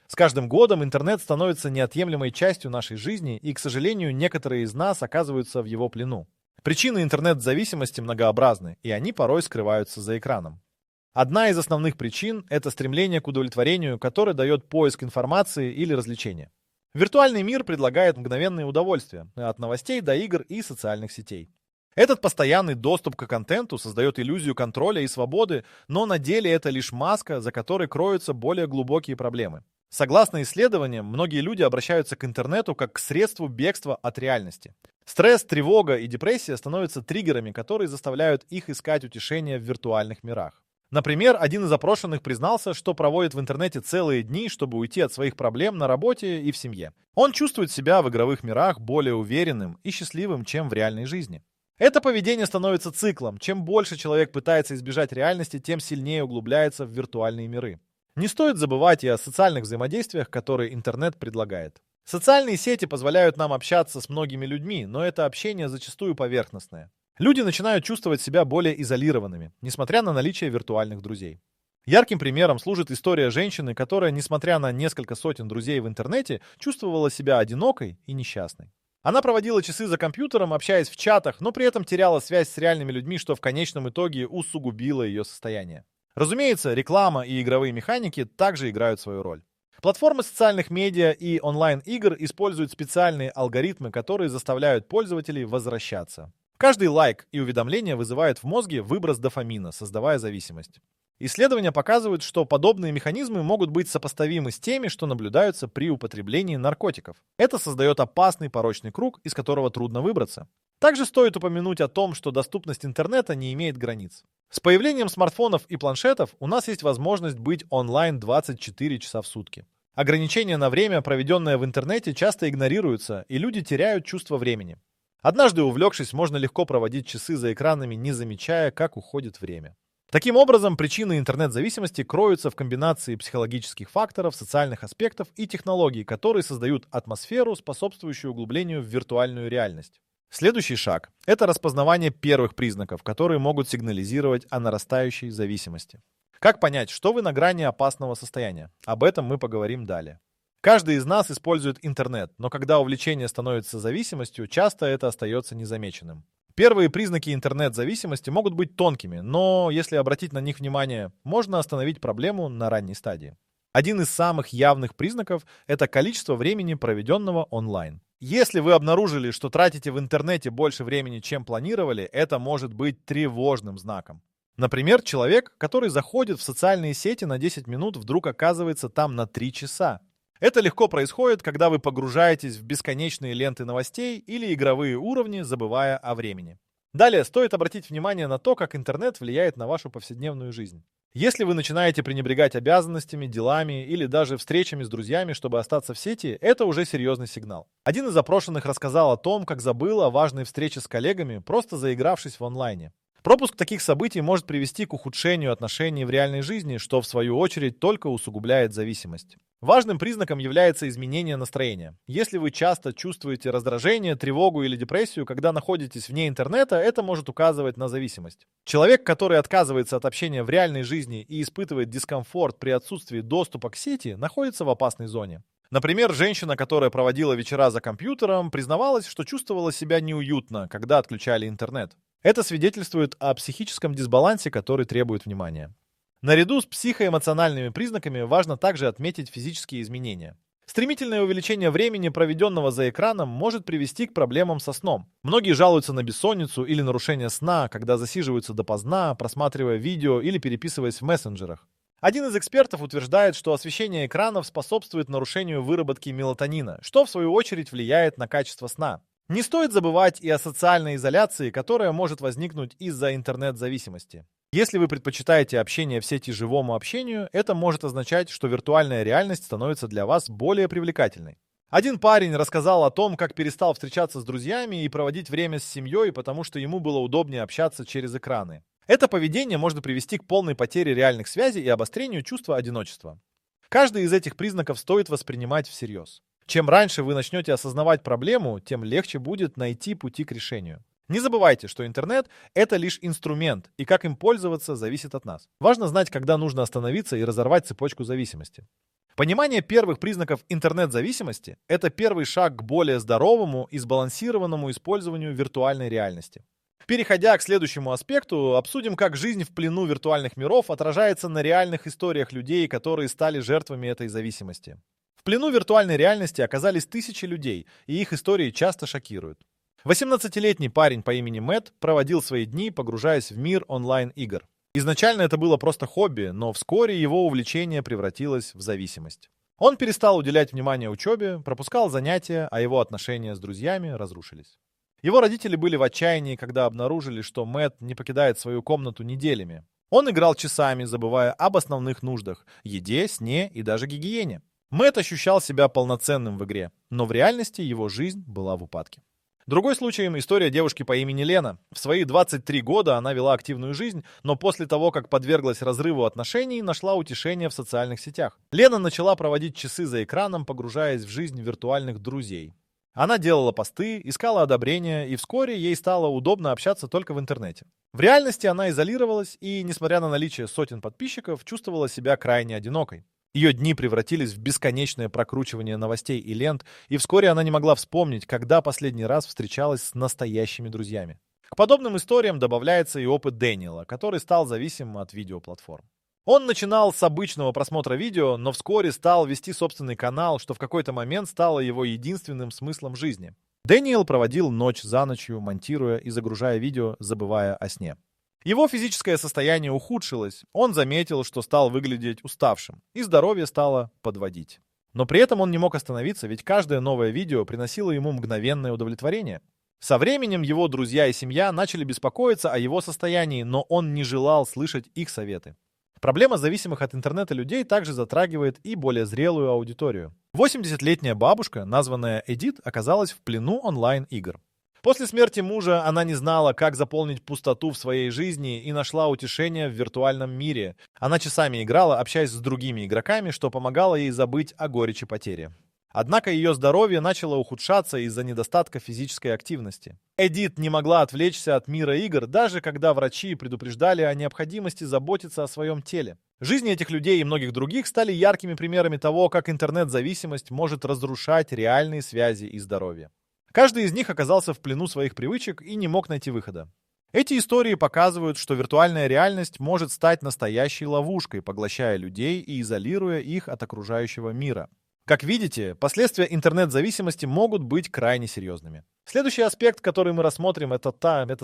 С каждым годом интернет становится неотъемлемой частью нашей жизни, и, к сожалению, некоторые из нас оказываются в его плену. Причины интернет-зависимости многообразны, и они порой скрываются за экраном. Одна из основных причин – это стремление к удовлетворению, которое дает поиск информации или развлечения. Виртуальный мир предлагает мгновенные удовольствия, от новостей до игр и социальных сетей. Этот постоянный доступ к контенту создает иллюзию контроля и свободы, но на деле это лишь маска, за которой кроются более глубокие проблемы. Согласно исследованиям, многие люди обращаются к интернету как к средству бегства от реальности. Стресс, тревога и депрессия становятся триггерами, которые заставляют их искать утешение в виртуальных мирах. Например, один из опрошенных признался, что проводит в интернете целые дни, чтобы уйти от своих проблем на работе и в семье. Он чувствует себя в игровых мирах более уверенным и счастливым, чем в реальной жизни. Это поведение становится циклом. Чем больше человек пытается избежать реальности, тем сильнее углубляется в виртуальные миры. Не стоит забывать и о социальных взаимодействиях, которые интернет предлагает. Социальные сети позволяют нам общаться с многими людьми, но это общение зачастую поверхностное. Люди начинают чувствовать себя более изолированными, несмотря на наличие виртуальных друзей. Ярким примером служит история женщины, которая, несмотря на несколько сотен друзей в интернете, чувствовала себя одинокой и несчастной. Она проводила часы за компьютером, общаясь в чатах, но при этом теряла связь с реальными людьми, что в конечном итоге усугубило ее состояние. Разумеется, реклама и игровые механики также играют свою роль. Платформы социальных медиа и онлайн-игр используют специальные алгоритмы, которые заставляют пользователей возвращаться. Каждый лайк и уведомление вызывают в мозге выброс дофамина, создавая зависимость. Исследования показывают, что подобные механизмы могут быть сопоставимы с теми, что наблюдаются при употреблении наркотиков. Это создает опасный порочный круг, из которого трудно выбраться. Также стоит упомянуть о том, что доступность интернета не имеет границ. С появлением смартфонов и планшетов у нас есть возможность быть онлайн 24 часа в сутки. Ограничения на время, проведенное в интернете, часто игнорируются, и люди теряют чувство времени. Однажды увлекшись, можно легко проводить часы за экранами, не замечая, как уходит время. Таким образом, причины интернет-зависимости кроются в комбинации психологических факторов, социальных аспектов и технологий, которые создают атмосферу, способствующую углублению в виртуальную реальность. Следующий шаг – это распознавание первых признаков, которые могут сигнализировать о нарастающей зависимости. Как понять, что вы на грани опасного состояния? Об этом мы поговорим далее. Каждый из нас использует интернет, но когда увлечение становится зависимостью, часто это остается незамеченным. Первые признаки интернет-зависимости могут быть тонкими, но если обратить на них внимание, можно остановить проблему на ранней стадии. Один из самых явных признаков – это количество времени, проведенного онлайн. Если вы обнаружили, что тратите в интернете больше времени, чем планировали, это может быть тревожным знаком. Например, человек, который заходит в социальные сети на 10 минут, вдруг оказывается там на 3 часа. Это легко происходит, когда вы погружаетесь в бесконечные ленты новостей или игровые уровни, забывая о времени. Далее стоит обратить внимание на то, как интернет влияет на вашу повседневную жизнь. Если вы начинаете пренебрегать обязанностями, делами или даже встречами с друзьями, чтобы остаться в сети, это уже серьезный сигнал. Один из опрошенных рассказал о том, как забыл о важной встрече с коллегами, просто заигравшись в онлайне. Пропуск таких событий может привести к ухудшению отношений в реальной жизни, что в свою очередь только усугубляет зависимость. Важным признаком является изменение настроения. Если вы часто чувствуете раздражение, тревогу или депрессию, когда находитесь вне интернета, это может указывать на зависимость. Человек, который отказывается от общения в реальной жизни и испытывает дискомфорт при отсутствии доступа к сети, находится в опасной зоне. Например, женщина, которая проводила вечера за компьютером, признавалась, что чувствовала себя неуютно, когда отключали интернет. Это свидетельствует о психическом дисбалансе, который требует внимания. Наряду с психоэмоциональными признаками важно также отметить физические изменения. Стремительное увеличение времени, проведенного за экраном, может привести к проблемам со сном. Многие жалуются на бессонницу или нарушение сна, когда засиживаются допоздна, просматривая видео или переписываясь в мессенджерах. Один из экспертов утверждает, что освещение экранов способствует нарушению выработки мелатонина, что в свою очередь влияет на качество сна. Не стоит забывать и о социальной изоляции, которая может возникнуть из-за интернет-зависимости. Если вы предпочитаете общение в сети живому общению, это может означать, что виртуальная реальность становится для вас более привлекательной. Один парень рассказал о том, как перестал встречаться с друзьями и проводить время с семьей, потому что ему было удобнее общаться через экраны. Это поведение может привести к полной потере реальных связей и обострению чувства одиночества. Каждый из этих признаков стоит воспринимать всерьез. Чем раньше вы начнете осознавать проблему, тем легче будет найти пути к решению. Не забывайте, что интернет – это лишь инструмент, и как им пользоваться зависит от нас. Важно знать, когда нужно остановиться и разорвать цепочку зависимости. Понимание первых признаков интернет-зависимости– это первый шаг к более здоровому и сбалансированному использованию виртуальной реальности. Переходя к следующему аспекту, обсудим, как жизнь в плену виртуальных миров отражается на реальных историях людей, которые стали жертвами этой зависимости. В плену виртуальной реальности оказались тысячи людей, и их истории часто шокируют. 18-летний парень по имени Мэтт проводил свои дни, погружаясь в мир онлайн-игр. Изначально это было просто хобби, но вскоре его увлечение превратилось в зависимость. Он перестал уделять внимание учебе, пропускал занятия, а его отношения с друзьями разрушились. Его родители были в отчаянии, когда обнаружили, что Мэтт не покидает свою комнату неделями. Он играл часами, забывая об основных нуждах – еде, сне и даже гигиене. Мэтт ощущал себя полноценным в игре, но в реальности его жизнь была в упадке. Другой случай – история девушки по имени Лена. В свои 23 года она вела активную жизнь, но после того, как подверглась разрыву отношений, нашла утешение в социальных сетях. Лена начала проводить часы за экраном, погружаясь в жизнь виртуальных друзей. Она делала посты, искала одобрения, и вскоре ей стало удобно общаться только в интернете. В реальности она изолировалась и, несмотря на наличие сотен подписчиков, чувствовала себя крайне одинокой. Ее дни превратились в бесконечное прокручивание новостей и лент, и вскоре она не могла вспомнить, когда последний раз встречалась с настоящими друзьями. К подобным историям добавляется и опыт Дэниела, который стал зависим от видеоплатформ. Он начинал с обычного просмотра видео, но вскоре стал вести собственный канал, что в какой-то момент стало его единственным смыслом жизни. Дэниел проводил ночь за ночью, монтируя и загружая видео, забывая о сне. Его физическое состояние ухудшилось, он заметил, что стал выглядеть уставшим, и здоровье стало подводить. Но при этом он не мог остановиться, ведь каждое новое видео приносило ему мгновенное удовлетворение. Со временем его друзья и семья начали беспокоиться о его состоянии, но он не желал слышать их советы. Проблема зависимых от интернета людей также затрагивает и более зрелую аудиторию. 80-летняя бабушка, названная Эдит, оказалась в плену онлайн-игр. После смерти мужа она не знала, как заполнить пустоту в своей жизни и нашла утешение в виртуальном мире. Она часами играла, общаясь с другими игроками, что помогало ей забыть о горечи потери. Однако ее здоровье начало ухудшаться из-за недостатка физической активности. Эдит не могла отвлечься от мира игр, даже когда врачи предупреждали о необходимости заботиться о своем теле. Жизни этих людей и многих других стали яркими примерами того, как интернет-зависимость может разрушать реальные связи и здоровье. Каждый из них оказался в плену своих привычек и не мог найти выхода. Эти истории показывают, что виртуальная реальность может стать настоящей ловушкой, поглощая людей и изолируя их от окружающего мира. Как видите, последствия интернет-зависимости могут быть крайне серьезными. Следующий аспект, который мы рассмотрим, это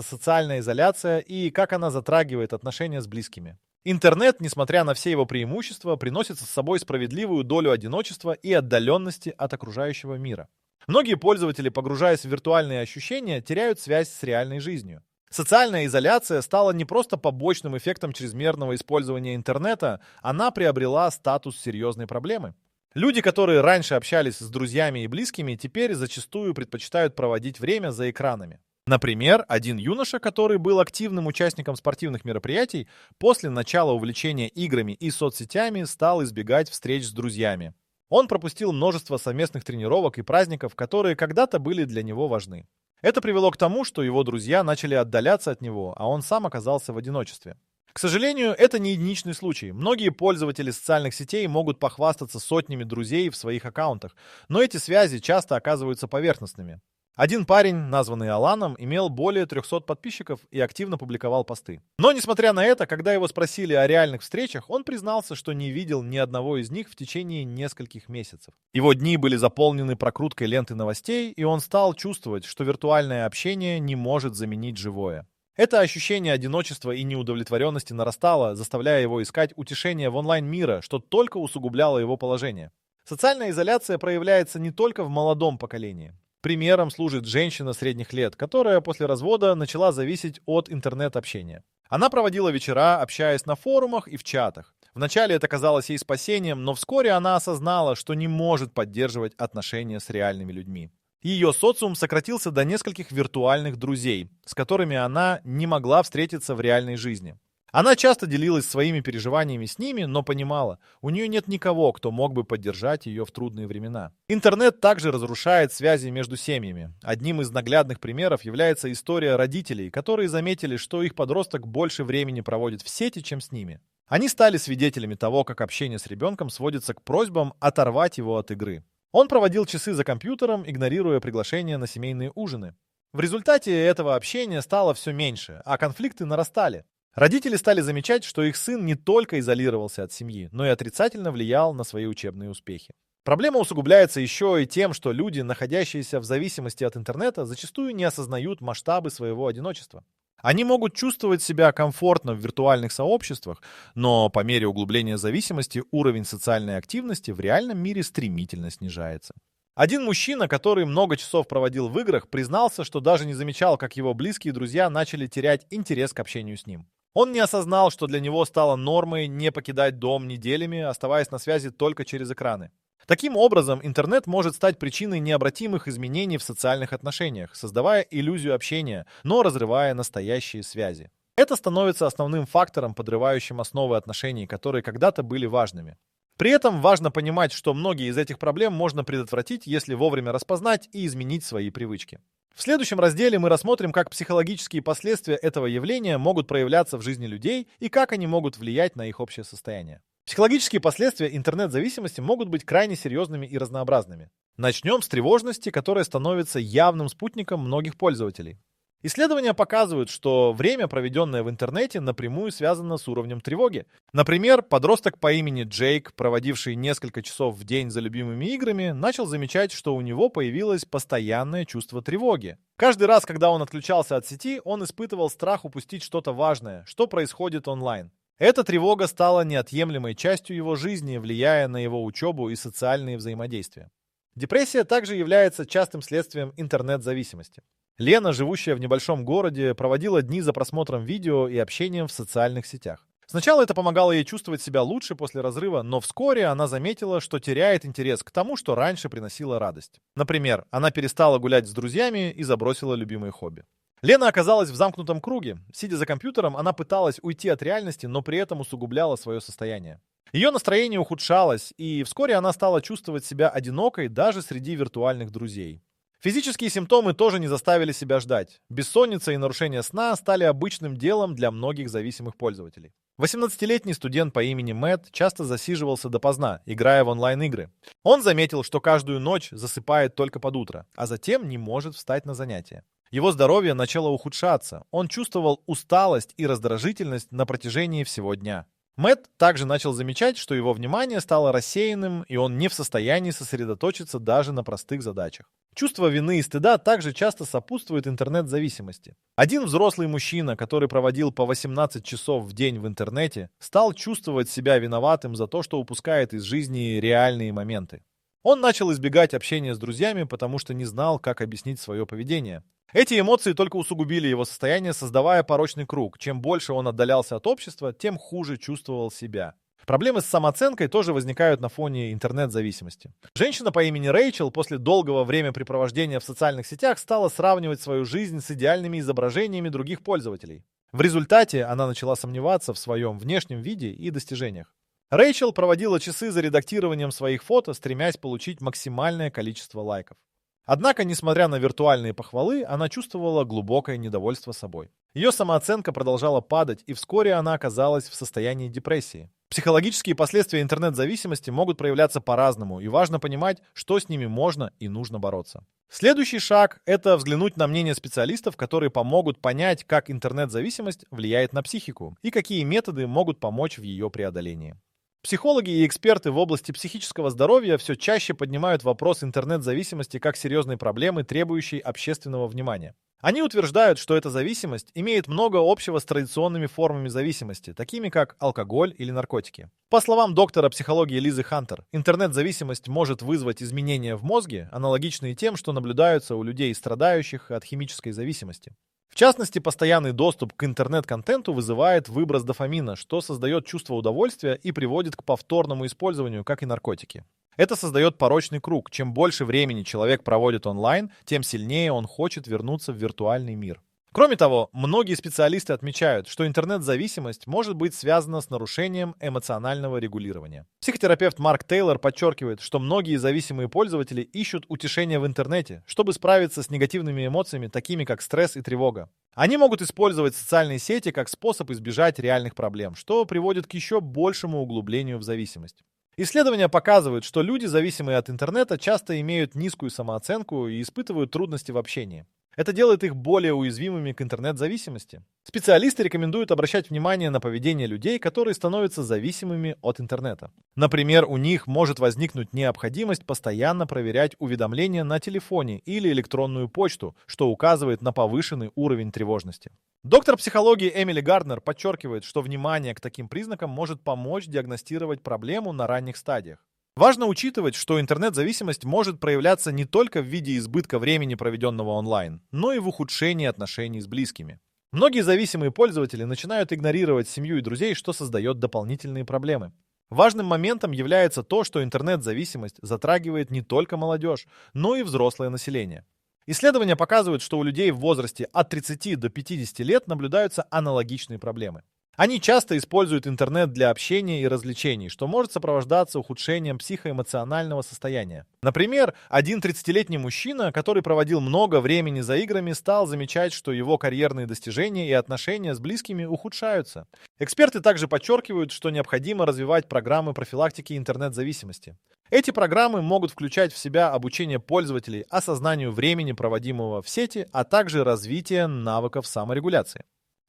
социальная изоляция и как она затрагивает отношения с близкими. Интернет, несмотря на все его преимущества, приносит с собой справедливую долю одиночества и отдаленности от окружающего мира. Многие пользователи, погружаясь в виртуальные ощущения, теряют связь с реальной жизнью. Социальная изоляция стала не просто побочным эффектом чрезмерного использования интернета, она приобрела статус серьезной проблемы. Люди, которые раньше общались с друзьями и близкими, теперь зачастую предпочитают проводить время за экранами. Например, один юноша, который был активным участником спортивных мероприятий, после начала увлечения играми и соцсетями стал избегать встреч с друзьями. Он пропустил множество совместных тренировок и праздников, которые когда-то были для него важны. Это привело к тому, что его друзья начали отдаляться от него, а он сам оказался в одиночестве. К сожалению, это не единичный случай. Многие пользователи социальных сетей могут похвастаться сотнями друзей в своих аккаунтах, но эти связи часто оказываются поверхностными. Один парень, названный Аланом, имел более 300 подписчиков и активно публиковал посты. Но, несмотря на это, когда его спросили о реальных встречах, он признался, что не видел ни одного из них в течение нескольких месяцев. Его дни были заполнены прокруткой ленты новостей, и он стал чувствовать, что виртуальное общение не может заменить живое. Это ощущение одиночества и неудовлетворенности нарастало, заставляя его искать утешение в онлайн-мире, что только усугубляло его положение. Социальная изоляция проявляется не только в молодом поколении. Примером служит женщина средних лет, которая после развода начала зависеть от интернет-общения. Она проводила вечера, общаясь на форумах и в чатах. Вначале это казалось ей спасением, но вскоре она осознала, что не может поддерживать отношения с реальными людьми. Ее социум сократился до нескольких виртуальных друзей, с которыми она не могла встретиться в реальной жизни. Она часто делилась своими переживаниями с ними, но понимала, у нее нет никого, кто мог бы поддержать ее в трудные времена. Интернет также разрушает связи между семьями. Одним из наглядных примеров является история родителей, которые заметили, что их подросток больше времени проводит в сети, чем с ними. Они стали свидетелями того, как общение с ребенком сводится к просьбам оторвать его от игры. Он проводил часы за компьютером, игнорируя приглашения на семейные ужины. В результате этого общения стало все меньше, а конфликты нарастали. Родители стали замечать, что их сын не только изолировался от семьи, но и отрицательно влиял на свои учебные успехи. Проблема усугубляется еще и тем, что люди, находящиеся в зависимости от интернета, зачастую не осознают масштабы своего одиночества. Они могут чувствовать себя комфортно в виртуальных сообществах, но по мере углубления зависимости уровень социальной активности в реальном мире стремительно снижается. Один мужчина, который много часов проводил в играх, признался, что даже не замечал, как его близкие друзья начали терять интерес к общению с ним. Он не осознал, что для него стало нормой не покидать дом неделями, оставаясь на связи только через экраны. Таким образом, интернет может стать причиной необратимых изменений в социальных отношениях, создавая иллюзию общения, но разрывая настоящие связи. Это становится основным фактором, подрывающим основы отношений, которые когда-то были важными. При этом важно понимать, что многие из этих проблем можно предотвратить, если вовремя распознать и изменить свои привычки. В следующем разделе мы рассмотрим, как психологические последствия этого явления могут проявляться в жизни людей и как они могут влиять на их общее состояние. Психологические последствия интернет-зависимости могут быть крайне серьезными и разнообразными. Начнем с тревожности, которая становится явным спутником многих пользователей. Исследования показывают, что время, проведенное в интернете, напрямую связано с уровнем тревоги. Например, подросток по имени Джейк, проводивший несколько часов в день за любимыми играми, начал замечать, что у него появилось постоянное чувство тревоги. Каждый раз, когда он отключался от сети, он испытывал страх упустить что-то важное, что происходит онлайн. Эта тревога стала неотъемлемой частью его жизни, влияя на его учебу и социальные взаимодействия. Депрессия также является частым следствием интернет-зависимости. Лена, живущая в небольшом городе, проводила дни за просмотром видео и общением в социальных сетях. Сначала это помогало ей чувствовать себя лучше после разрыва, но вскоре она заметила, что теряет интерес к тому, что раньше приносило радость. Например, она перестала гулять с друзьями и забросила любимые хобби. Лена оказалась в замкнутом круге. Сидя за компьютером, она пыталась уйти от реальности, но при этом усугубляла свое состояние. Ее настроение ухудшалось, и вскоре она стала чувствовать себя одинокой даже среди виртуальных друзей. Физические симптомы тоже не заставили себя ждать. Бессонница и нарушение сна стали обычным делом для многих зависимых пользователей. 18-летний студент по имени Мэтт часто засиживался допоздна, играя в онлайн-игры. Он заметил, что каждую ночь засыпает только под утро, а затем не может встать на занятия. Его здоровье начало ухудшаться. Он чувствовал усталость и раздражительность на протяжении всего дня. Мэтт также начал замечать, что его внимание стало рассеянным, и он не в состоянии сосредоточиться даже на простых задачах. Чувство вины и стыда также часто сопутствует интернет-зависимости. Один взрослый мужчина, который проводил по 18 часов в день в интернете, стал чувствовать себя виноватым за то, что упускает из жизни реальные моменты. Он начал избегать общения с друзьями, потому что не знал, как объяснить свое поведение. Эти эмоции только усугубили его состояние, создавая порочный круг. Чем больше он отдалялся от общества, тем хуже чувствовал себя. Проблемы с самооценкой тоже возникают на фоне интернет-зависимости. Женщина по имени Рэйчел после долгого времяпрепровождения в социальных сетях стала сравнивать свою жизнь с идеальными изображениями других пользователей. В результате она начала сомневаться в своем внешнем виде и достижениях. Рэйчел проводила часы за редактированием своих фото, стремясь получить максимальное количество лайков. Однако, несмотря на виртуальные похвалы, она чувствовала глубокое недовольство собой. Ее самооценка продолжала падать, и вскоре она оказалась в состоянии депрессии. Психологические последствия интернет-зависимости могут проявляться по-разному, и важно понимать, что с ними можно и нужно бороться. Следующий шаг – это взглянуть на мнение специалистов, которые помогут понять, как интернет-зависимость влияет на психику и какие методы могут помочь в ее преодолении. Психологи и эксперты в области психического здоровья все чаще поднимают вопрос интернет-зависимости как серьезной проблемы, требующей общественного внимания. Они утверждают, что эта зависимость имеет много общего с традиционными формами зависимости, такими как алкоголь или наркотики. По словам доктора психологии Лизы Хантер, интернет-зависимость может вызвать изменения в мозге, аналогичные тем, что наблюдаются у людей, страдающих от химической зависимости. В частности, постоянный доступ к интернет-контенту вызывает выброс дофамина, что создает чувство удовольствия и приводит к повторному использованию, как и наркотики. Это создает порочный круг. Чем больше времени человек проводит онлайн, тем сильнее он хочет вернуться в виртуальный мир. Кроме того, многие специалисты отмечают, что интернет-зависимость может быть связана с нарушением эмоционального регулирования. Психотерапевт Марк Тейлор подчеркивает, что многие зависимые пользователи ищут утешения в интернете, чтобы справиться с негативными эмоциями, такими как стресс и тревога. Они могут использовать социальные сети как способ избежать реальных проблем, что приводит к еще большему углублению в зависимость. Исследования показывают, что люди, зависимые от интернета, часто имеют низкую самооценку и испытывают трудности в общении. Это делает их более уязвимыми к интернет-зависимости. Специалисты рекомендуют обращать внимание на поведение людей, которые становятся зависимыми от интернета. Например, у них может возникнуть необходимость постоянно проверять уведомления на телефоне или электронную почту, что указывает на повышенный уровень тревожности. Доктор психологии Эмили Гарднер подчеркивает, что внимание к таким признакам может помочь диагностировать проблему на ранних стадиях. Важно учитывать, что интернет-зависимость может проявляться не только в виде избытка времени, проведенного онлайн, но и в ухудшении отношений с близкими. Многие зависимые пользователи начинают игнорировать семью и друзей, что создает дополнительные проблемы. Важным моментом является то, что интернет-зависимость затрагивает не только молодежь, но и взрослое население. Исследования показывают, что у людей в возрасте от 30 до 50 лет наблюдаются аналогичные проблемы. Они часто используют интернет для общения и развлечений, что может сопровождаться ухудшением психоэмоционального состояния. Например, один 30-летний мужчина, который проводил много времени за играми, стал замечать, что его карьерные достижения и отношения с близкими ухудшаются. Эксперты также подчеркивают, что необходимо развивать программы профилактики интернет-зависимости. Эти программы могут включать в себя обучение пользователей осознанию времени, проводимого в сети, а также развитие навыков саморегуляции.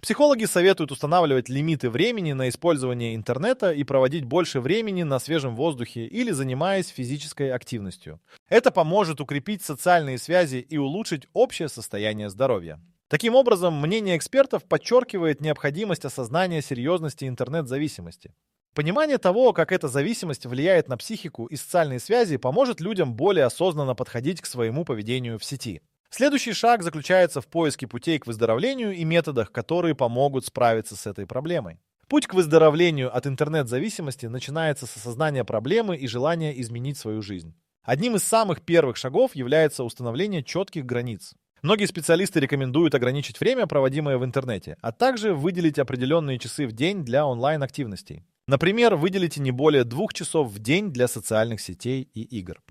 Психологи советуют устанавливать лимиты времени на использование интернета и проводить больше времени на свежем воздухе или занимаясь физической активностью. Это поможет укрепить социальные связи и улучшить общее состояние здоровья. Таким образом, мнение экспертов подчеркивает необходимость осознания серьезности интернет-зависимости. Понимание того, как эта зависимость влияет на психику и социальные связи, поможет людям более осознанно подходить к своему поведению в сети. Следующий шаг заключается в поиске путей к выздоровлению и методах, которые помогут справиться с этой проблемой. Путь к выздоровлению от интернет-зависимости начинается с осознания проблемы и желания изменить свою жизнь. Одним из самых первых шагов является установление четких границ. Многие специалисты рекомендуют ограничить время, проводимое в интернете, а также выделить определенные часы в день для онлайн-активностей. Например, выделите не более 2 часов в день для социальных сетей и игр.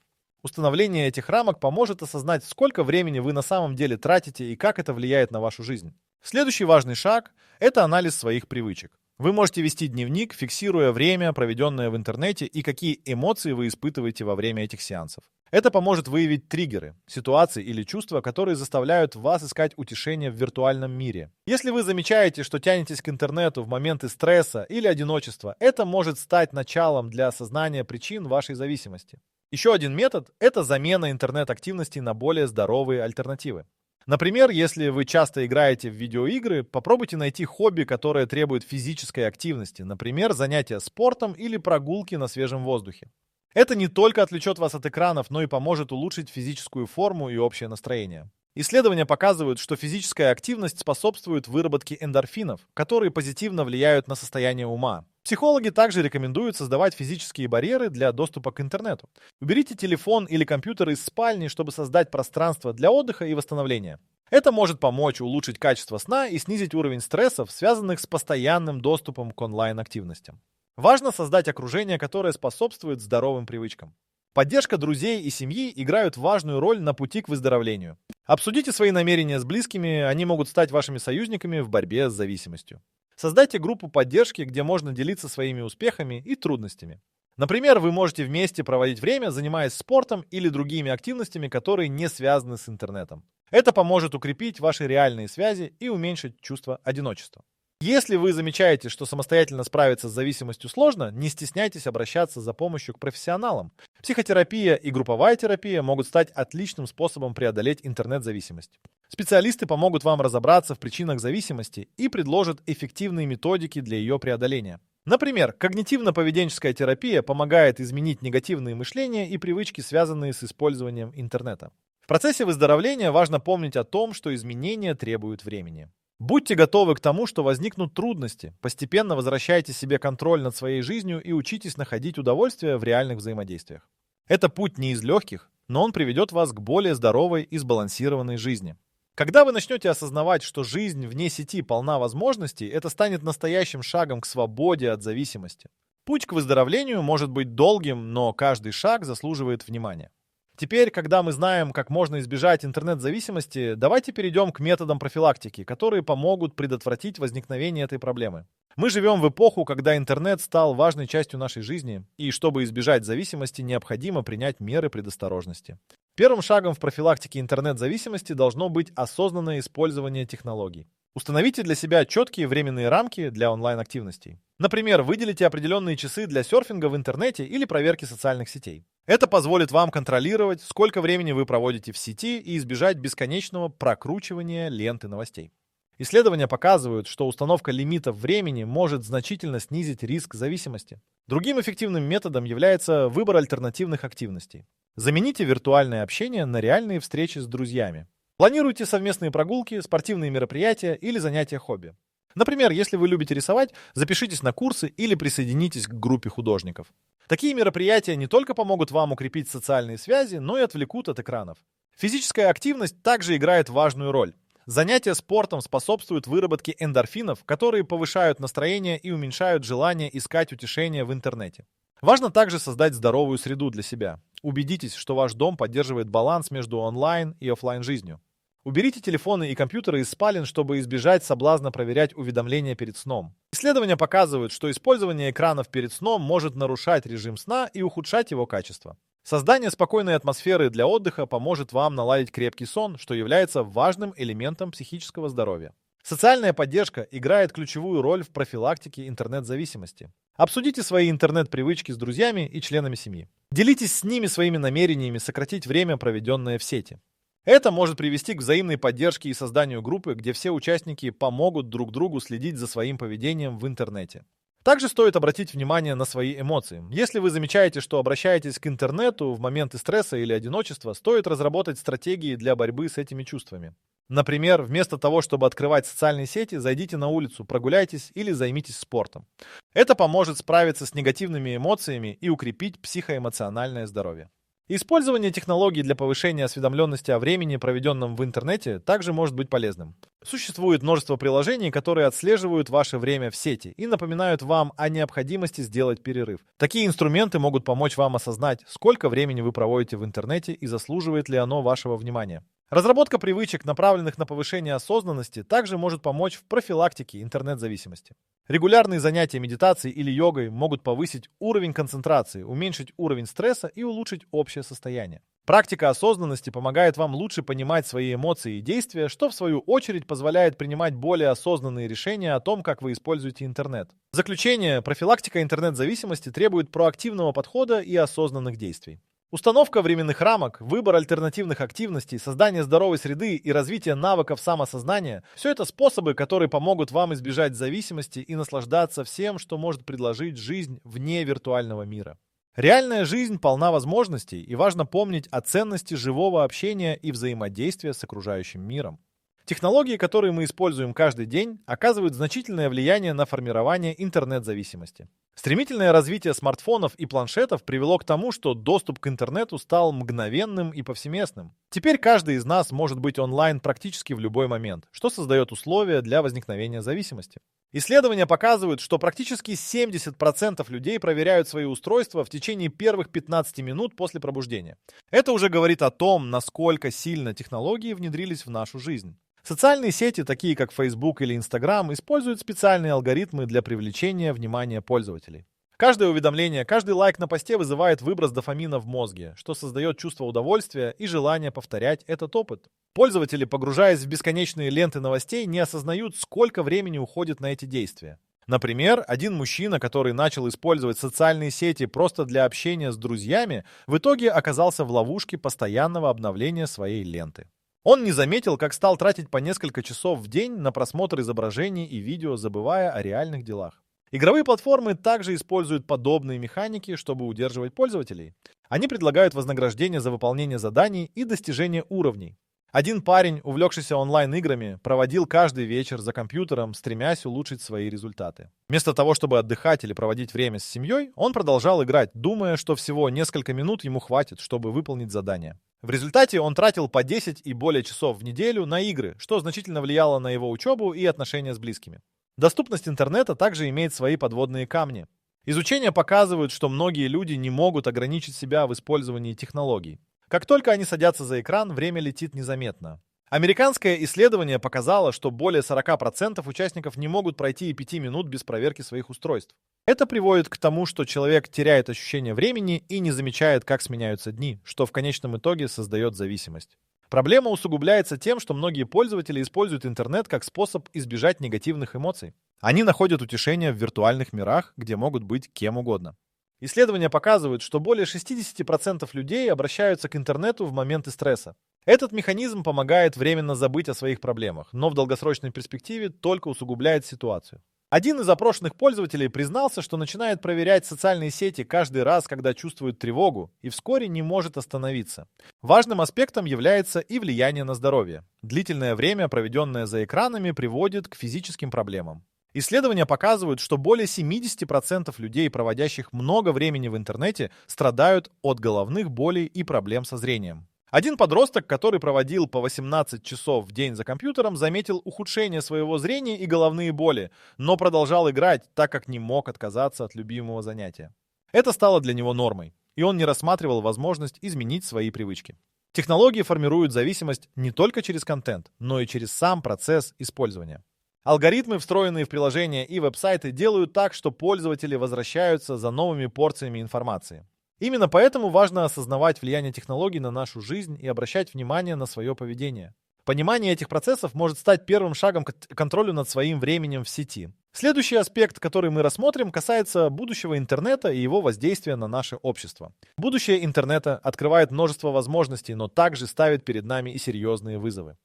Установление этих рамок поможет осознать, сколько времени вы на самом деле тратите и как это влияет на вашу жизнь. Следующий важный шаг – это анализ своих привычек. Вы можете вести дневник, фиксируя время, проведенное в интернете, и какие эмоции вы испытываете во время этих сеансов. Это поможет выявить триггеры, ситуации или чувства, которые заставляют вас искать утешение в виртуальном мире. Если вы замечаете, что тянетесь к интернету в моменты стресса или одиночества, это может стать началом для осознания причин вашей зависимости. Еще один метод – это замена интернет-активностей на более здоровые альтернативы. Например, если вы часто играете в видеоигры, попробуйте найти хобби, которое требует физической активности, например, занятия спортом или прогулки на свежем воздухе. Это не только отвлечет вас от экранов, но и поможет улучшить физическую форму и общее настроение. Исследования показывают, что физическая активность способствует выработке эндорфинов, которые позитивно влияют на состояние ума. Психологи также рекомендуют создавать физические барьеры для доступа к интернету. Уберите телефон или компьютер из спальни, чтобы создать пространство для отдыха и восстановления. Это может помочь улучшить качество сна и снизить уровень стрессов, связанных с постоянным доступом к онлайн-активностям. Важно создать окружение, которое способствует здоровым привычкам. Поддержка друзей и семьи играют важную роль на пути к выздоровлению. Обсудите свои намерения с близкими, они могут стать вашими союзниками в борьбе с зависимостью. Создайте группу поддержки, где можно делиться своими успехами и трудностями. Например, вы можете вместе проводить время, занимаясь спортом или другими активностями, которые не связаны с интернетом. Это поможет укрепить ваши реальные связи и уменьшить чувство одиночества. Если вы замечаете, что самостоятельно справиться с зависимостью сложно, не стесняйтесь обращаться за помощью к профессионалам. Психотерапия и групповая терапия могут стать отличным способом преодолеть интернет-зависимость. Специалисты помогут вам разобраться в причинах зависимости и предложат эффективные методики для ее преодоления. Например, когнитивно-поведенческая терапия помогает изменить негативные мышления и привычки, связанные с использованием интернета. В процессе выздоровления важно помнить о том, что изменения требуют времени. Будьте готовы к тому, что возникнут трудности. Постепенно возвращайте себе контроль над своей жизнью и учитесь находить удовольствие в реальных взаимодействиях. Это путь не из легких, но он приведет вас к более здоровой и сбалансированной жизни. Когда вы начнете осознавать, что жизнь вне сети полна возможностей, это станет настоящим шагом к свободе от зависимости. Путь к выздоровлению может быть долгим, но каждый шаг заслуживает внимания. Теперь, когда мы знаем, как можно избежать интернет-зависимости, давайте перейдем к методам профилактики, которые помогут предотвратить возникновение этой проблемы. Мы живем в эпоху, когда интернет стал важной частью нашей жизни, и чтобы избежать зависимости, необходимо принять меры предосторожности. Первым шагом в профилактике интернет-зависимости должно быть осознанное использование технологий. Установите для себя четкие временные рамки для онлайн-активностей. Например, выделите определенные часы для серфинга в интернете или проверки социальных сетей. Это позволит вам контролировать, сколько времени вы проводите в сети и избежать бесконечного прокручивания ленты новостей. Исследования показывают, что установка лимитов времени может значительно снизить риск зависимости. Другим эффективным методом является выбор альтернативных активностей. Замените виртуальное общение на реальные встречи с друзьями. Планируйте совместные прогулки, спортивные мероприятия или занятия хобби. Например, если вы любите рисовать, запишитесь на курсы или присоединитесь к группе художников. Такие мероприятия не только помогут вам укрепить социальные связи, но и отвлекут от экранов. Физическая активность также играет важную роль. Занятия спортом способствуют выработке эндорфинов, которые повышают настроение и уменьшают желание искать утешения в интернете. Важно также создать здоровую среду для себя. Убедитесь, что ваш дом поддерживает баланс между онлайн и офлайн жизнью. Уберите телефоны и компьютеры из спален, чтобы избежать соблазна проверять уведомления перед сном. Исследования показывают, что использование экранов перед сном может нарушать режим сна и ухудшать его качество. Создание спокойной атмосферы для отдыха поможет вам наладить крепкий сон, что является важным элементом психического здоровья. Социальная поддержка играет ключевую роль в профилактике интернет-зависимости. Обсудите свои интернет-привычки с друзьями и членами семьи. Делитесь с ними своими намерениями сократить время, проведенное в сети. Это может привести к взаимной поддержке и созданию группы, где все участники помогут друг другу следить за своим поведением в интернете. Также стоит обратить внимание на свои эмоции. Если вы замечаете, что обращаетесь к интернету в моменты стресса или одиночества, стоит разработать стратегии для борьбы с этими чувствами. Например, вместо того, чтобы открывать социальные сети, зайдите на улицу, прогуляйтесь или займитесь спортом. Это поможет справиться с негативными эмоциями и укрепить психоэмоциональное здоровье. Использование технологий для повышения осведомленности о времени, проведенном в интернете, также может быть полезным. Существует множество приложений, которые отслеживают ваше время в сети и напоминают вам о необходимости сделать перерыв. Такие инструменты могут помочь вам осознать, сколько времени вы проводите в интернете и заслуживает ли оно вашего внимания. Разработка привычек, направленных на повышение осознанности, также может помочь в профилактике интернет-зависимости. Регулярные занятия медитацией или йогой могут повысить уровень концентрации, уменьшить уровень стресса и улучшить общее состояние. Практика осознанности помогает вам лучше понимать свои эмоции и действия, что в свою очередь позволяет принимать более осознанные решения о том, как вы используете интернет. В заключение, профилактика интернет-зависимости требует проактивного подхода и осознанных действий. Установка временных рамок, выбор альтернативных активностей, создание здоровой среды и развитие навыков самосознания – все это способы, которые помогут вам избежать зависимости и наслаждаться всем, что может предложить жизнь вне виртуального мира. Реальная жизнь полна возможностей, и важно помнить о ценности живого общения и взаимодействия с окружающим миром. Технологии, которые мы используем каждый день, оказывают значительное влияние на формирование интернет-зависимости. Стремительное развитие смартфонов и планшетов привело к тому, что доступ к интернету стал мгновенным и повсеместным. Теперь каждый из нас может быть онлайн практически в любой момент, что создает условия для возникновения зависимости. Исследования показывают, что практически 70% людей проверяют свои устройства в течение первых 15 минут после пробуждения. Это уже говорит о том, насколько сильно технологии внедрились в нашу жизнь. Социальные сети, такие как Facebook или Instagram, используют специальные алгоритмы для привлечения внимания пользователей. Каждое уведомление, каждый лайк на посте вызывает выброс дофамина в мозге, что создает чувство удовольствия и желание повторять этот опыт. Пользователи, погружаясь в бесконечные ленты новостей, не осознают, сколько времени уходит на эти действия. Например, один мужчина, который начал использовать социальные сети просто для общения с друзьями, в итоге оказался в ловушке постоянного обновления своей ленты. Он не заметил, как стал тратить по несколько часов в день на просмотр изображений и видео, забывая о реальных делах. Игровые платформы также используют подобные механики, чтобы удерживать пользователей. Они предлагают вознаграждение за выполнение заданий и достижение уровней. Один парень, увлекшийся онлайн-играми, проводил каждый вечер за компьютером, стремясь улучшить свои результаты. Вместо того, чтобы отдыхать или проводить время с семьей, он продолжал играть, думая, что всего несколько минут ему хватит, чтобы выполнить задание. В результате он тратил по 10 и более часов в неделю на игры, что значительно влияло на его учебу и отношения с близкими. Доступность интернета также имеет свои подводные камни. Изучения показывают, что многие люди не могут ограничить себя в использовании технологий. Как только они садятся за экран, время летит незаметно. Американское исследование показало, что более 40% участников не могут пройти и 5 минут без проверки своих устройств. Это приводит к тому, что человек теряет ощущение времени и не замечает, как сменяются дни, что в конечном итоге создает зависимость. Проблема усугубляется тем, что многие пользователи используют интернет как способ избежать негативных эмоций. Они находят утешение в виртуальных мирах, где могут быть кем угодно. Исследования показывают, что более 60% людей обращаются к интернету в моменты стресса. Этот механизм помогает временно забыть о своих проблемах, но в долгосрочной перспективе только усугубляет ситуацию. Один из опрошенных пользователей признался, что начинает проверять социальные сети каждый раз, когда чувствует тревогу, и вскоре не может остановиться. Важным аспектом является и влияние на здоровье. Длительное время, проведенное за экранами, приводит к физическим проблемам. Исследования показывают, что более 70% людей, проводящих много времени в интернете, страдают от головных болей и проблем со зрением. Один подросток, который проводил по 18 часов в день за компьютером, заметил ухудшение своего зрения и головные боли, но продолжал играть, так как не мог отказаться от любимого занятия. Это стало для него нормой, и он не рассматривал возможность изменить свои привычки. Технологии формируют зависимость не только через контент, но и через сам процесс использования. Алгоритмы, встроенные в приложения и веб-сайты, делают так, что пользователи возвращаются за новыми порциями информации. Именно поэтому важно осознавать влияние технологий на нашу жизнь и обращать внимание на свое поведение. Понимание этих процессов может стать первым шагом к контролю над своим временем в сети. Следующий аспект, который мы рассмотрим, касается будущего интернета и его воздействия на наше общество. Будущее интернета открывает множество возможностей, но также ставит перед нами и серьезные вызовы.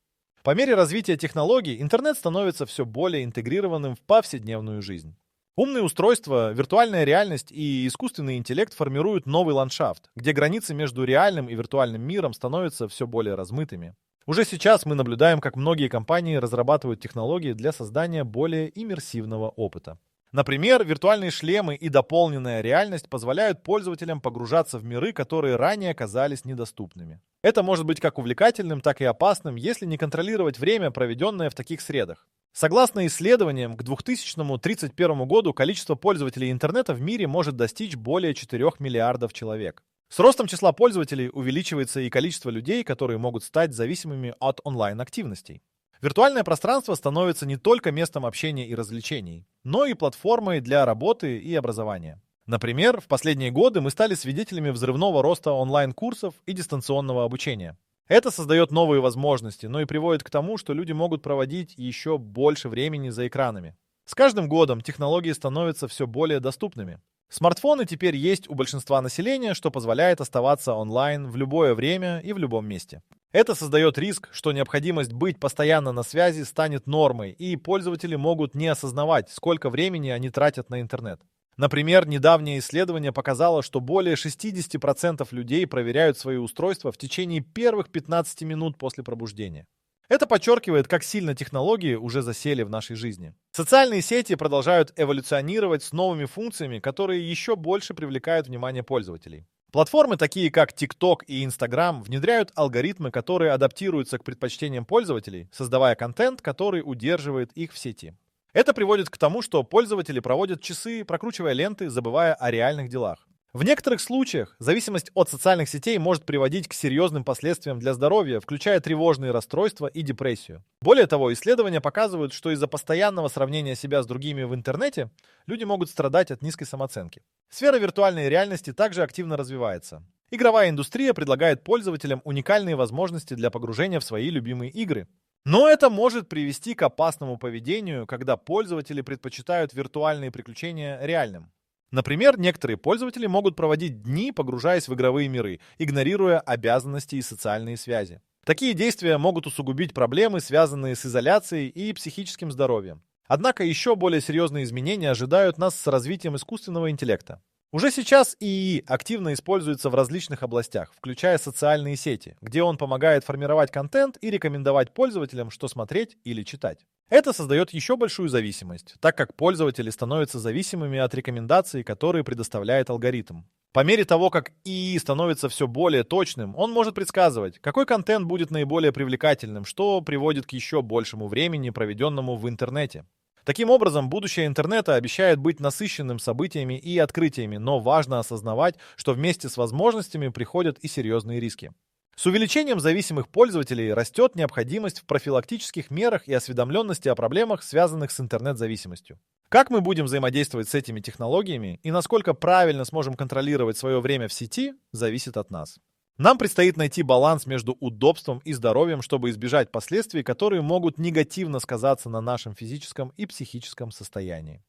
По мере развития технологий интернет становится все более интегрированным в повседневную жизнь. Умные устройства, виртуальная реальность и искусственный интеллект формируют новый ландшафт, где границы между реальным и виртуальным миром становятся все более размытыми. Уже сейчас мы наблюдаем, как многие компании разрабатывают технологии для создания более иммерсивного опыта. Например, виртуальные шлемы и дополненная реальность позволяют пользователям погружаться в миры, которые ранее казались недоступными. Это может быть как увлекательным, так и опасным, если не контролировать время, проведенное в таких средах. Согласно исследованиям, к 2031 году количество пользователей интернета в мире может достичь более 4 миллиардов человек. С ростом числа пользователей увеличивается и количество людей, которые могут стать зависимыми от онлайн-активностей. Виртуальное пространство становится не только местом общения и развлечений, но и платформой для работы и образования. Например, в последние годы мы стали свидетелями взрывного роста онлайн-курсов и дистанционного обучения. Это создает новые возможности, но и приводит к тому, что люди могут проводить еще больше времени за экранами. С каждым годом технологии становятся все более доступными. Смартфоны теперь есть у большинства населения, что позволяет оставаться онлайн в любое время и в любом месте. Это создает риск, что необходимость быть постоянно на связи станет нормой, и пользователи могут не осознавать, сколько времени они тратят на интернет. Например, недавнее исследование показало, что более 60% людей проверяют свои устройства в течение первых 15 минут после пробуждения. Это подчеркивает, как сильно технологии уже засели в нашей жизни. Социальные сети продолжают эволюционировать с новыми функциями, которые еще больше привлекают внимание пользователей. Платформы, такие как TikTok и Instagram, внедряют алгоритмы, которые адаптируются к предпочтениям пользователей, создавая контент, который удерживает их в сети. Это приводит к тому, что пользователи проводят часы, прокручивая ленты, забывая о реальных делах. В некоторых случаях зависимость от социальных сетей может приводить к серьезным последствиям для здоровья, включая тревожные расстройства и депрессию. Более того, исследования показывают, что из-за постоянного сравнения себя с другими в интернете люди могут страдать от низкой самооценки. Сфера виртуальной реальности также активно развивается. Игровая индустрия предлагает пользователям уникальные возможности для погружения в свои любимые игры. Но это может привести к опасному поведению, когда пользователи предпочитают виртуальные приключения реальным. Например, некоторые пользователи могут проводить дни, погружаясь в игровые миры, игнорируя обязанности и социальные связи. Такие действия могут усугубить проблемы, связанные с изоляцией и психическим здоровьем. Однако еще более серьезные изменения ожидают нас с развитием искусственного интеллекта. Уже сейчас ИИ активно используется в различных областях, включая социальные сети, где он помогает формировать контент и рекомендовать пользователям, что смотреть или читать. Это создает еще большую зависимость, так как пользователи становятся зависимыми от рекомендаций, которые предоставляет алгоритм. По мере того, как ИИ становится все более точным, он может предсказывать, какой контент будет наиболее привлекательным, что приводит к еще большему времени, проведенному в интернете. Таким образом, будущее интернета обещает быть насыщенным событиями и открытиями, но важно осознавать, что вместе с возможностями приходят и серьезные риски. С увеличением зависимых пользователей растет необходимость в профилактических мерах и осведомленности о проблемах, связанных с интернет-зависимостью. Как мы будем взаимодействовать с этими технологиями и насколько правильно сможем контролировать свое время в сети, зависит от нас. Нам предстоит найти баланс между удобством и здоровьем, чтобы избежать последствий, которые могут негативно сказаться на нашем физическом и психическом состоянии.